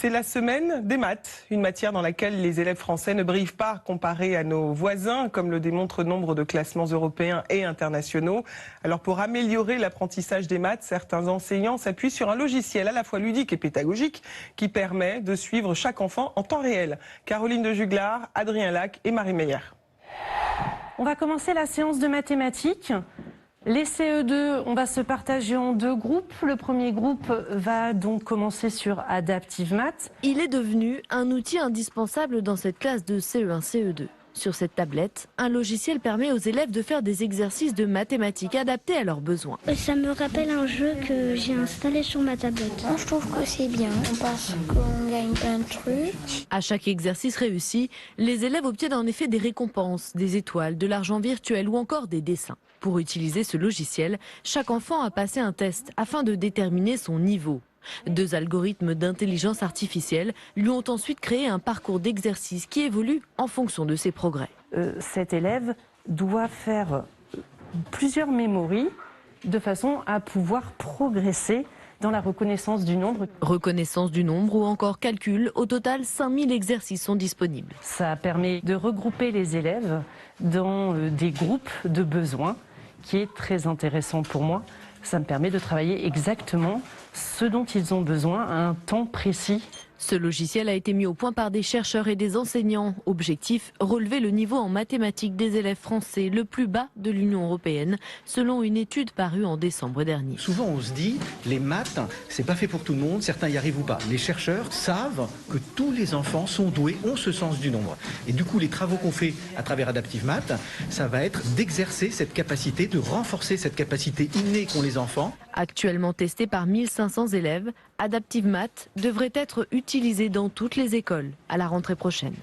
C'est la semaine des maths, une matière dans laquelle les élèves français ne brillent pas comparés à nos voisins, comme le démontre nombre de classements européens et internationaux. Alors pour améliorer l'apprentissage des maths, certains enseignants s'appuient sur un logiciel à la fois ludique et pédagogique qui permet de suivre chaque enfant en temps réel. Caroline de Juglar, Adrien Lac et Marie Meyer. On va commencer la séance de mathématiques. Les CE2, on va se partager en deux groupes. Le premier groupe va donc commencer sur Adaptive Math. Il est devenu un outil indispensable dans cette classe de CE1, CE2. Sur cette tablette, un logiciel permet aux élèves de faire des exercices de mathématiques adaptés à leurs besoins. Ça me rappelle un jeu que j'ai installé sur ma tablette. Je trouve que c'est bien parce qu'on gagne plein de trucs. À chaque exercice réussi, les élèves obtiennent en effet des récompenses, des étoiles, de l'argent virtuel ou encore des dessins. Pour utiliser ce logiciel, chaque enfant a passé un test afin de déterminer son niveau. Deux algorithmes d'intelligence artificielle lui ont ensuite créé un parcours d'exercice qui évolue en fonction de ses progrès. Cet élève doit faire plusieurs mémories de façon à pouvoir progresser dans la reconnaissance du nombre. Reconnaissance du nombre ou encore calcul, au total 5000 exercices sont disponibles. Ça permet de regrouper les élèves dans des groupes de besoins, qui est très intéressant pour moi. Ça me permet de travailler exactement ce dont ils ont besoin à un temps précis. Ce logiciel a été mis au point par des chercheurs et des enseignants. Objectif, relever le niveau en mathématiques des élèves français le plus bas de l'Union européenne, selon une étude parue en décembre dernier. Souvent on se dit, les maths, c'est pas fait pour tout le monde, certains y arrivent ou pas. Les chercheurs savent que tous les enfants sont doués, ont ce sens du nombre. Et du coup, les travaux qu'on fait à travers Adaptive Math, ça va être d'exercer cette capacité, de renforcer cette capacité innée qu'ont les enfants. Actuellement testé par 1500 élèves, Adaptive Math devrait être utilisé dans toutes les écoles à la rentrée prochaine.